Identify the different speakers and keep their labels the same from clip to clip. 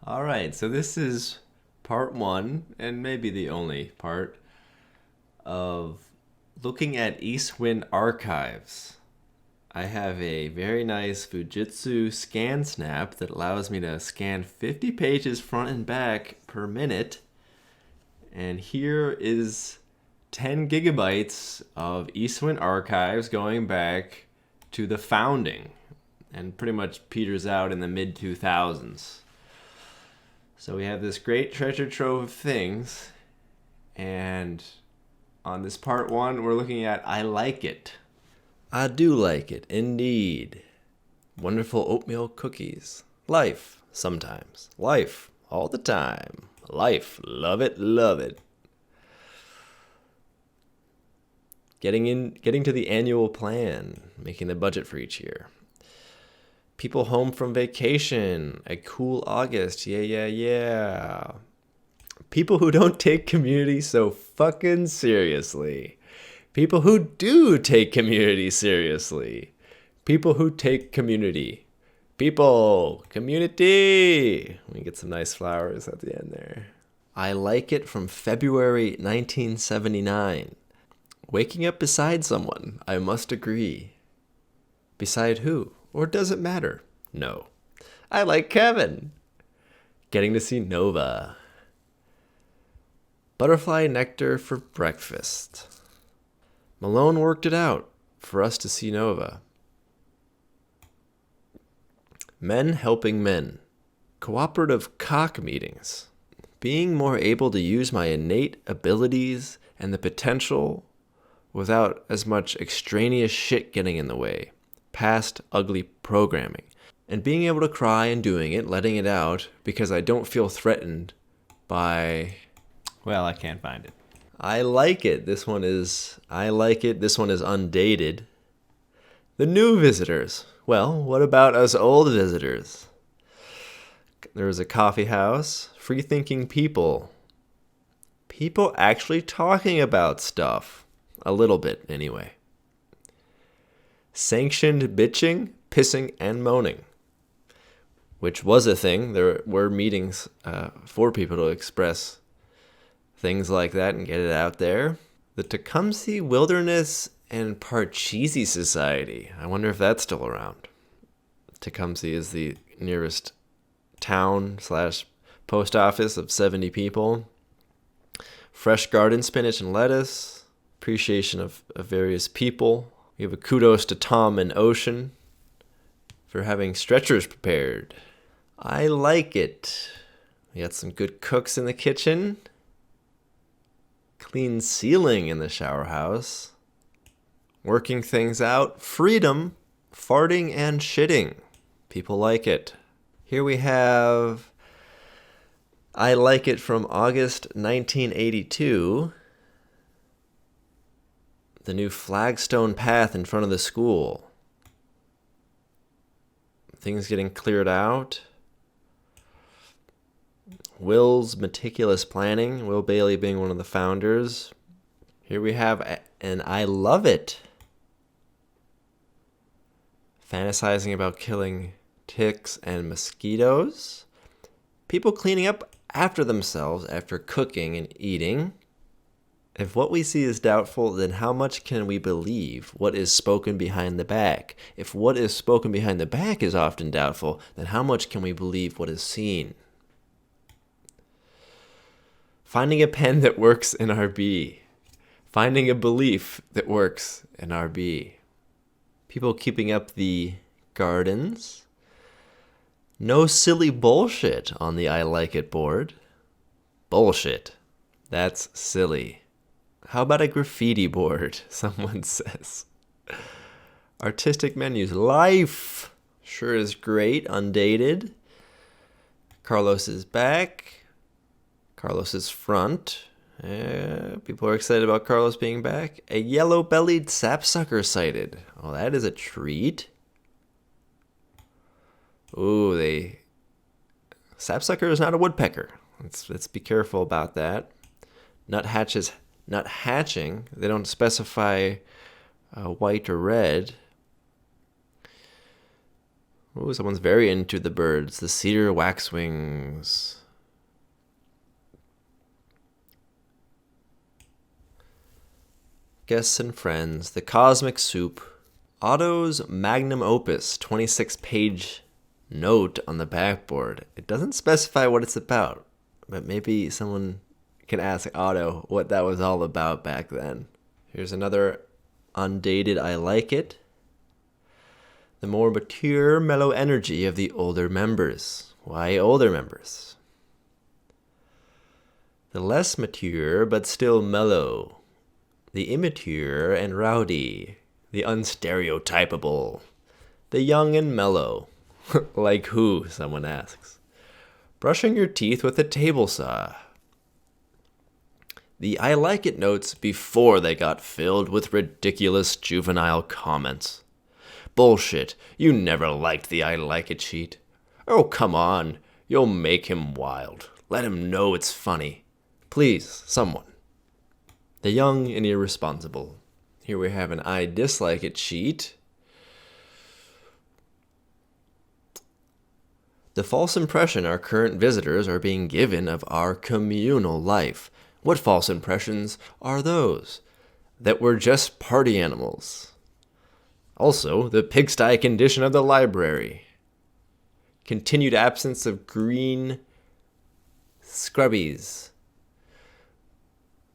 Speaker 1: All right, so this is part one, and maybe the only part, of looking at East Wind archives. I have a very nice Fujitsu scan snap that allows me to scan 50 pages front and back per minute. And here is 10 gigabytes of Eastwind archives going back to the founding and pretty much peters out in the mid 2000s. So we have this great treasure trove of things, and on this part one, we're looking at I like it. I do like it, indeed. Wonderful oatmeal cookies. Life, sometimes. Life, all the time. Life, love it, love it. Getting to the annual plan, making the budget for each year. People home from vacation, a cool August, yeah. People who don't take community so fucking seriously. People who do take community seriously. People who take community. People, community. We get some nice flowers at the end there. I like it from February 1979. Waking up beside someone, I must agree. Beside who? Or does it matter? No. I like Kevin. Getting to see Nova. Butterfly nectar for breakfast. Malone worked it out for us to see Nova. Men helping men. Cooperative cock meetings. Being more able to use my innate abilities and the potential without as much extraneous shit getting in the way. Past ugly programming. And being able to cry and doing it, letting it out, because I don't feel threatened by... Well, I can't find it. I like it. I like it. This one is undated. The new visitors. Well, what about us old visitors? There was a coffee house. Free-thinking people. People actually talking about stuff. A little bit, anyway. Sanctioned bitching, pissing, and moaning. Which was a thing. There were meetings for people to express things like that and get it out there. The Tecumseh Wilderness and Parcheesi Society. I wonder if that's still around. Tecumseh is the nearest town / post office of 70 people. Fresh garden spinach and lettuce. Appreciation of various people. We have a kudos to Tom and Ocean for having stretchers prepared. I like it. We got some good cooks in the kitchen. Clean ceiling in the shower house. Working things out. Freedom. Farting and shitting. People like it. Here we have I like it from August 1982. The new flagstone path in front of the school. Things getting cleared out. Will's meticulous planning. Will Bailey being one of the founders. Here we have an I love it. Fantasizing about killing ticks and mosquitoes. People cleaning up after themselves after cooking and eating. If what we see is doubtful, then how much can we believe what is spoken behind the back? If what is spoken behind the back is often doubtful, then how much can we believe what is seen? Finding a pen that works in RB. Finding a belief that works in RB. People keeping up the gardens. No silly bullshit on the I like it board. Bullshit. That's silly. How about a graffiti board? Someone says. Artistic menus. Life. Sure is great. Undated. Carlos is back. Carlos is front. People are excited about Carlos being back. A yellow-bellied sapsucker sighted. Oh, that is a treat. Ooh, sapsucker is not a woodpecker. Let's be careful about that. Not hatching. They don't specify white or red. Oh, someone's very into the birds. The cedar waxwings. Guests and friends. The cosmic soup. Otto's magnum opus, 26-page note on the backboard. It doesn't specify what it's about, but maybe someone can ask Otto what that was all about back then. Here's another undated I like it. The more mature, mellow energy of the older members. Why older members? The less mature, but still mellow. The immature and rowdy. The unstereotypable. The young and mellow. Like who, someone asks. Brushing your teeth with a table saw. The I like it notes before they got filled with ridiculous juvenile comments. Bullshit, you never liked the I like it sheet. Oh, come on, you'll make him wild. Let him know it's funny. Please, someone. The young and irresponsible. Here we have an I dislike it sheet. The false impression our current visitors are being given of our communal life. What false impressions are those? That we're just party animals. Also, the pigsty condition of the library. Continued absence of green scrubbies.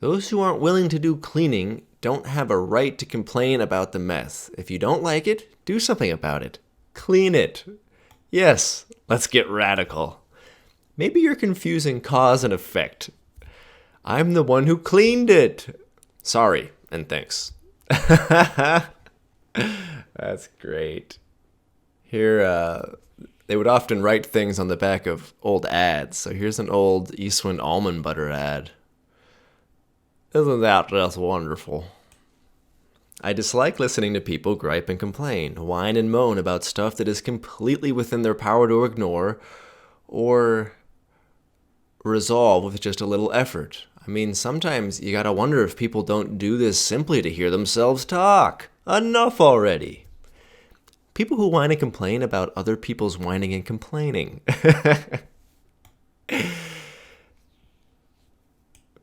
Speaker 1: Those who aren't willing to do cleaning don't have a right to complain about the mess. If you don't like it, do something about it. Clean it. Yes, let's get radical. Maybe you're confusing cause and effect. I'm the one who cleaned it. Sorry, and thanks. That's great. Here, they would often write things on the back of old ads. So here's an old Eastwind almond butter ad. Isn't that just wonderful? I dislike listening to people gripe and complain, whine and moan about stuff that is completely within their power to ignore or resolve with just a little effort. I mean, sometimes you gotta wonder if people don't do this simply to hear themselves talk. Enough already. People who whine and complain about other people's whining and complaining.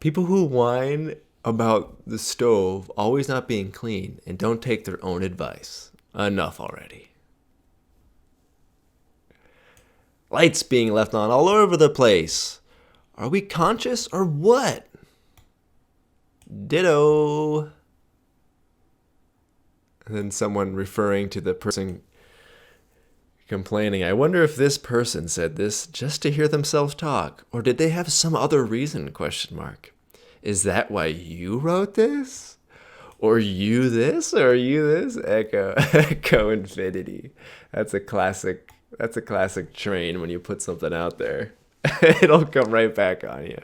Speaker 1: People who whine about the stove always not being clean and don't take their own advice. Enough already. Lights being left on all over the place. Are we conscious or what? Ditto. And then someone referring to the person complaining. I wonder if this person said this just to hear themselves talk, or did they have some other reason? ? Is that why you wrote this? Or you this? Or you this? Echo infinity. That's a classic train when you put something out there. It'll come right back on you.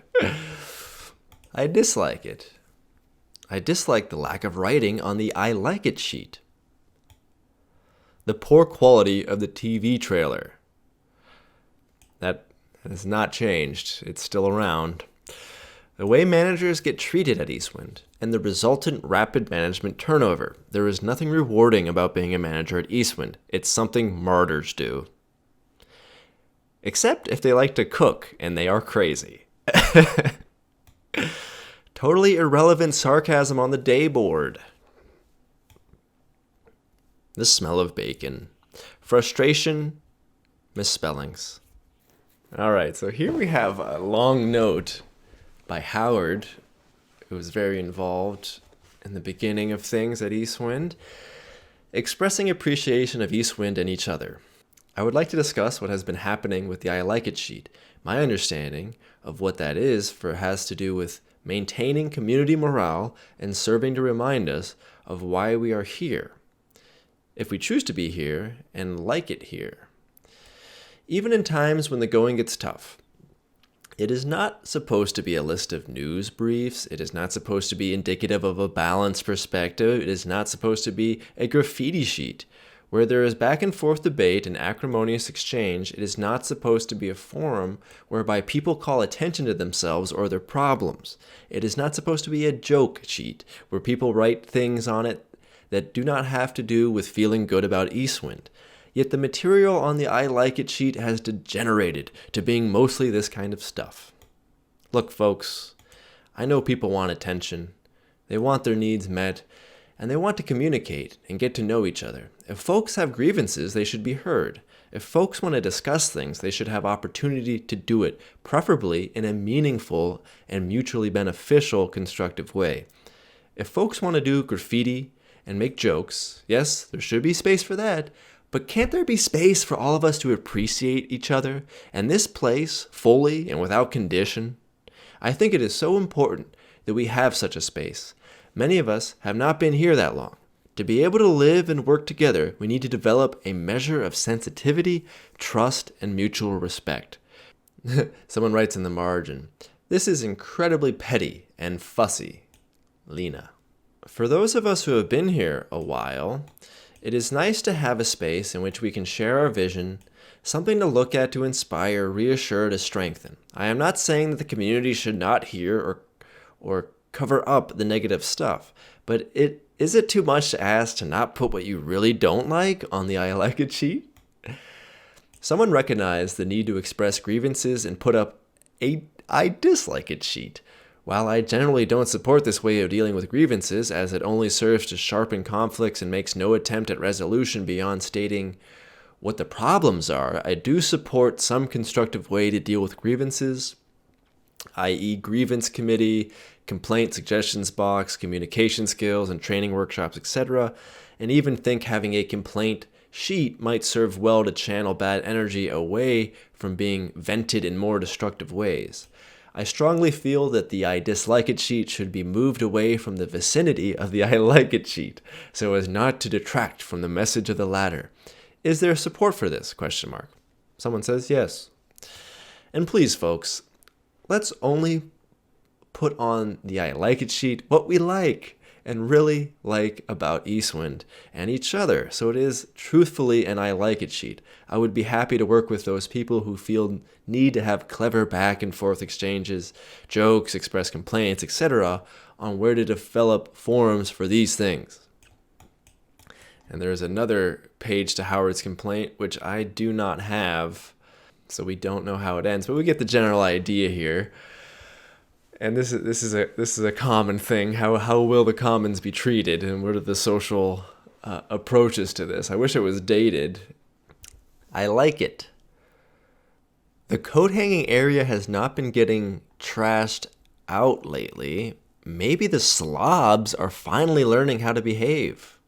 Speaker 1: I dislike it. I dislike the lack of writing on the I like it sheet. The poor quality of the TV trailer. That has not changed. It's still around. The way managers get treated at Eastwind, and the resultant rapid management turnover. There is nothing rewarding about being a manager at Eastwind. It's something martyrs do. Except if they like to cook, and they are crazy. Totally irrelevant sarcasm on the day board. The smell of bacon. Frustration. Misspellings. All right, so here we have a long note by Howard, who was very involved in the beginning of things at Eastwind, expressing appreciation of Eastwind and each other. I would like to discuss what has been happening with the I like it sheet. My understanding of what that is has to do with maintaining community morale and serving to remind us of why we are here, if we choose to be here and like it here. Even in times when the going gets tough, it is not supposed to be a list of news briefs. It is not supposed to be indicative of a balanced perspective. It is not supposed to be a graffiti sheet. Where there is back and forth debate and acrimonious exchange, it is not supposed to be a forum whereby people call attention to themselves or their problems. It is not supposed to be a joke sheet where people write things on it that do not have to do with feeling good about Eastwind. Yet the material on the I like it sheet has degenerated to being mostly this kind of stuff. Look, folks, I know people want attention. They want their needs met, and they want to communicate and get to know each other. If folks have grievances, they should be heard. If folks want to discuss things, they should have opportunity to do it, preferably in a meaningful and mutually beneficial, constructive way. If folks want to do graffiti and make jokes, yes, there should be space for that, but can't there be space for all of us to appreciate each other and this place fully and without condition? I think it is so important that we have such a space. Many of us have not been here that long. To be able to live and work together, we need to develop a measure of sensitivity, trust, and mutual respect. Someone writes in the margin, "This is incredibly petty and fussy, Lena." For those of us who have been here a while, it is nice to have a space in which we can share our vision, something to look at to inspire, reassure, to strengthen. I am not saying that the community should not hear or cover up the negative stuff, but is it too much to ask to not put what you really don't like on the I like it sheet? Someone recognized the need to express grievances and put up a I dislike it sheet. While I generally don't support this way of dealing with grievances, as it only serves to sharpen conflicts and makes no attempt at resolution beyond stating what the problems are, I do support some constructive way to deal with grievances, i.e. grievance committee, complaint suggestions box, communication skills and training workshops, etc., and even think having a complaint sheet might serve well to channel bad energy away from being vented in more destructive ways. I strongly feel that the I dislike it sheet should be moved away from the vicinity of the I like it sheet, so as not to detract from the message of the latter. Is there support for this? ? Someone says yes. And please, folks, let's only put on the I like it sheet what we like and really like about Eastwind and each other, so it is truthfully an I like it sheet. I would be happy to work with those people who feel need to have clever back and forth exchanges, jokes, express complaints, etc., on where to develop forums for these things. And there's another page to Howard's complaint, which I do not have, so we don't know how it ends, but we get the general idea here. And this is a common thing. How will the commons be treated, and what are the social approaches to this? I wish it was dated. I like it. The coat hanging area has not been getting trashed out lately. Maybe the slobs are finally learning how to behave.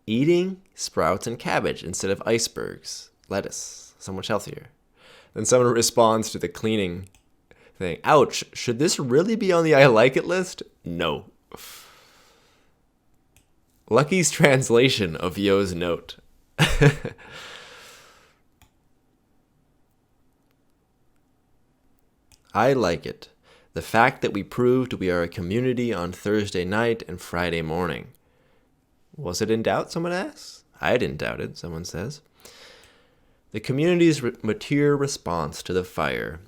Speaker 1: Eating sprouts and cabbage instead of icebergs. Lettuce. So much healthier. Then someone responds to the cleaning thing. Ouch, should this really be on the I like it list? No. Lucky's translation of Yo's note. I like it. The fact that we proved we are a community on Thursday night and Friday morning. Was it in doubt, someone asks? I didn't doubt it, someone says. The community's mature response to the fire.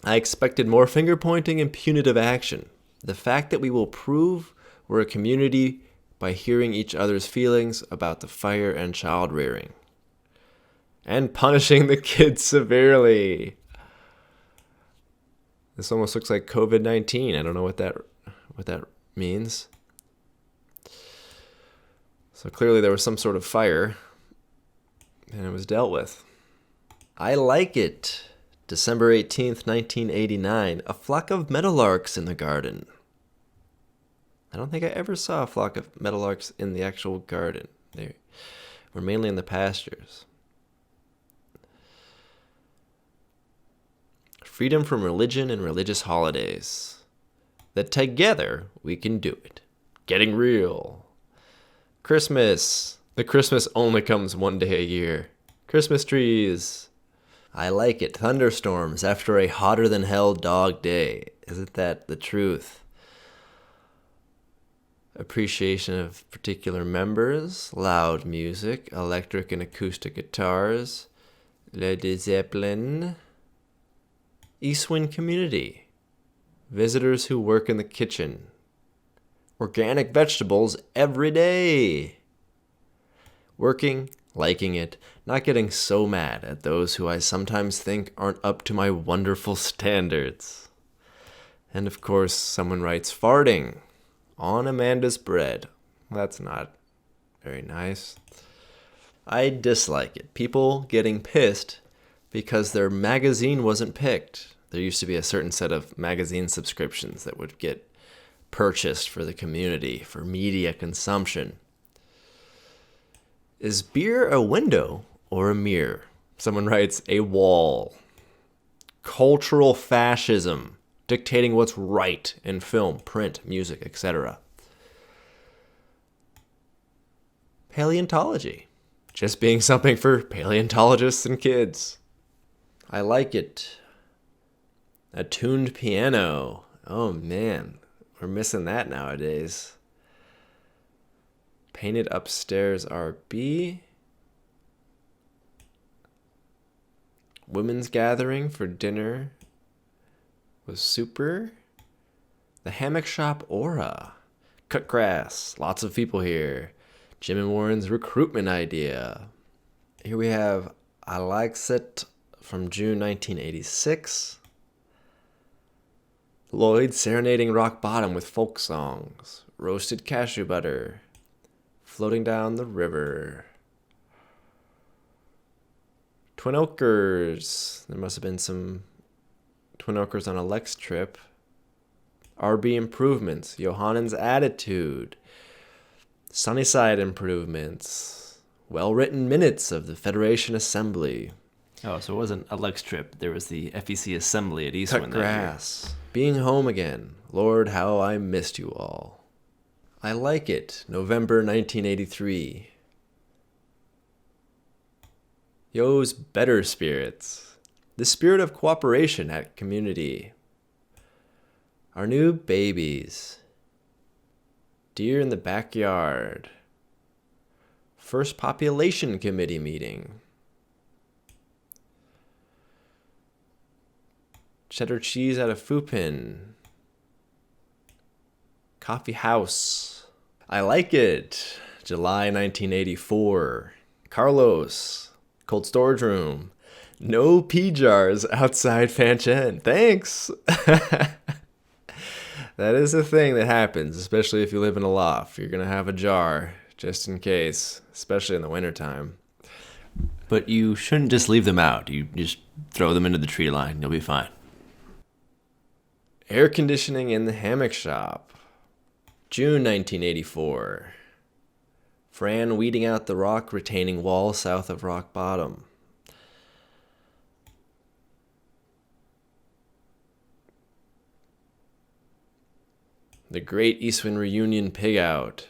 Speaker 1: I expected more finger-pointing and punitive action. The fact that we will prove we're a community by hearing each other's feelings about the fire and child rearing. And punishing the kids severely. This almost looks like COVID-19. I don't know what that means. So clearly there was some sort of fire, and it was dealt with. I like it. December 18th, 1989. A flock of meadowlarks in the garden. I don't think I ever saw a flock of meadowlarks in the actual garden. They were mainly in the pastures. Freedom from religion and religious holidays. That together we can do it. Getting real. Christmas. The Christmas only comes one day a year. Christmas trees. I like it. Thunderstorms after a hotter than hell dog day. Isn't that the truth? Appreciation of particular members. Loud music. Electric and acoustic guitars. Led Zeppelin. Eastwind community. Visitors who work in the kitchen. Organic vegetables every day. Working liking it, not getting so mad at those who I sometimes think aren't up to my wonderful standards. And of course, someone writes farting on Amanda's bread. That's not very nice. I dislike it. People getting pissed because their magazine wasn't picked. There used to be a certain set of magazine subscriptions that would get purchased for the community, for media consumption. Is beer a window or a mirror? Someone writes, a wall. Cultural fascism, dictating what's right in film, print, music, etc. Paleontology, just being something for paleontologists and kids. I like it. A tuned piano. Oh man, we're missing that nowadays. Painted upstairs RB. Women's gathering for dinner was super. The hammock shop aura. Cut grass. Lots of people here. Jim and Warren's recruitment idea. Here we have I Likes It from June 1986. Lloyd serenading rock bottom with folk songs. Roasted cashew butter. Floating down the river. Twin Oakers. There must have been some Twin Oakers on a Lex trip. RB improvements. Johannen's attitude. Sunnyside improvements. Well-written minutes of the Federation Assembly.
Speaker 2: Oh, so it wasn't a Lex trip. There was the FEC Assembly at Eastwind.
Speaker 1: Cut grass. Being home again. Lord, how I missed you all. I Like It. November 1983. Yo's Better Spirits. The spirit of cooperation at community. Our new babies. Deer in the backyard. First population committee meeting. Cheddar cheese out of Fupin. Coffee house. I Like It. July 1984. Carlos. Cold storage room. No pee jars outside Fanchen. Thanks. That is a thing that happens, especially if you live in a loft. You're going to have a jar just in case, especially in the wintertime.
Speaker 2: But you shouldn't just leave them out. You just throw them into the tree line. You'll be fine.
Speaker 1: Air conditioning in the hammock shop. June 1984. Fran weeding out the rock retaining wall south of rock bottom. The Great Eastwind Reunion Pig Out.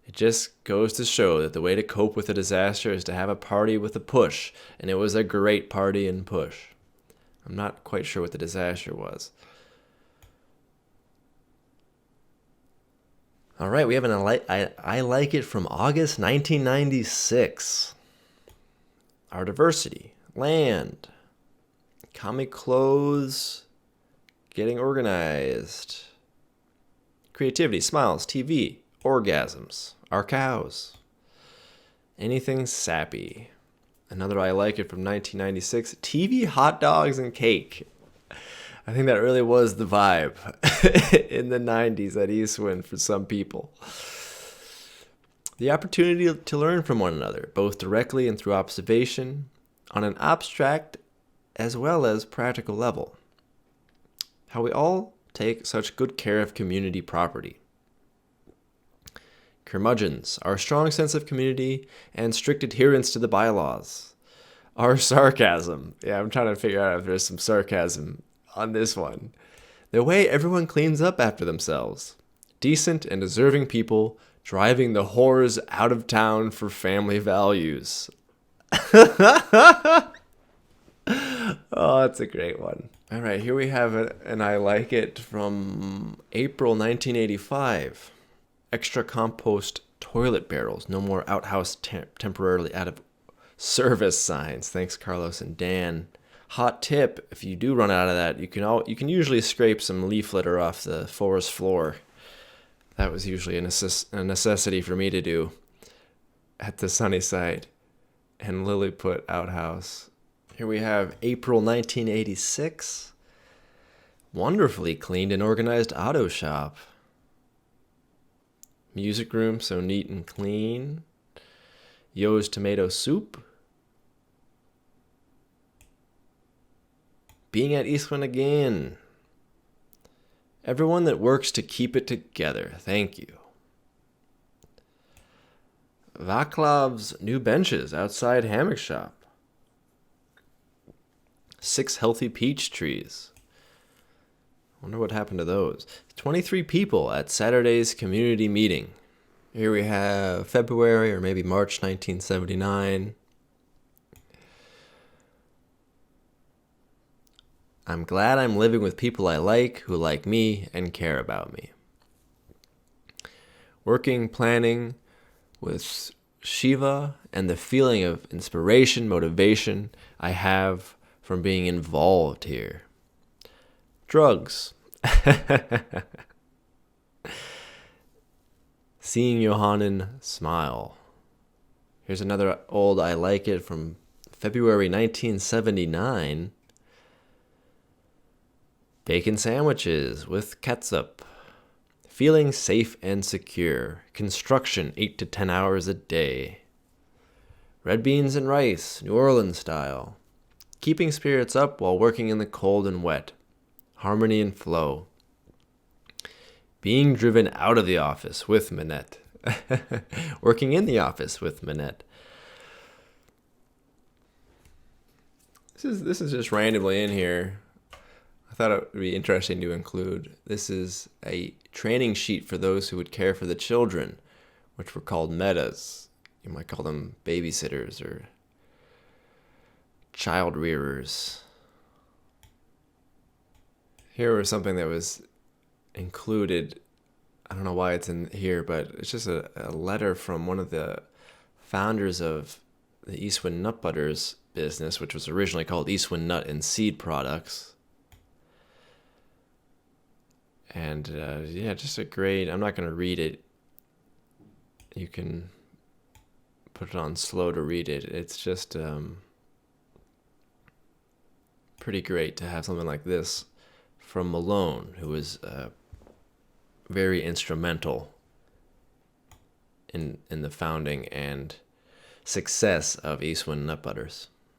Speaker 1: It just goes to show that the way to cope with a disaster is to have a party with a push, and it was a great party and push. I'm not quite sure what the disaster was. All right, we have I Like It from August 1996. Our diversity, land, comic clothes, getting organized, creativity, smiles, TV, orgasms, our cows, anything sappy. Another I Like It from 1996, TV, hot dogs, and cake. I think that really was the vibe in the 90s at Eastwind for some people. The opportunity to learn from one another, both directly and through observation, on an abstract as well as practical level. How we all take such good care of community property. Curmudgeons, our strong sense of community and strict adherence to the bylaws. Our sarcasm. Yeah, I'm trying to figure out if there's some sarcasm on this one. The way everyone cleans up after themselves. Decent and deserving people driving the whores out of town for family values. Oh, that's a great one. All right, here we have an I Like It from April 1985. Extra compost toilet barrels. No more outhouse temporarily out of service signs. Thanks, Carlos and Dan. Hot tip, if you do run out of that, you can usually scrape some leaf litter off the forest floor. That was usually a necessity for me to do. at the Sunnyside and Lilliput outhouse. Here we have April 1986. Wonderfully cleaned and organized auto shop. Music room, so neat and clean. Yo's tomato soup. Being at Eastwind again. Everyone that works to keep it together, thank you. Vaclav's new benches outside hammock shop. 6 healthy peach trees. Wonder what happened to those. 23 people at Saturday's community meeting. Here we have February or maybe March 1979. I'm glad I'm living with people I like, who like me and care about me. Working, planning with Shiva and the feeling of inspiration, motivation I have from being involved here. Drugs. Seeing Johanan smile. Here's another old I like it from February 1979. Bacon sandwiches with ketchup. Feeling safe and secure. Construction 8 to 10 hours a day. Red beans and rice, New Orleans style. Keeping spirits up while working in the cold and wet. Harmony and flow. Being driven out of the office with Manette. Working in the office with Manette. This is just randomly in here. I thought it would be interesting to include. This is a training sheet for those who would care for the children, which were called metas. You might call them babysitters or child rearers. Here was something that was included. I don't know why it's in here, but it's just a letter from one of the founders of the Eastwind Nut Butters business, which was originally called Eastwind Nut and Seed Products. And just a great, I'm not going to read it. You can put it on slow to read it. It's just pretty great to have something like this from Malon, who was very instrumental in the founding and success of Eastwind Nut Butters.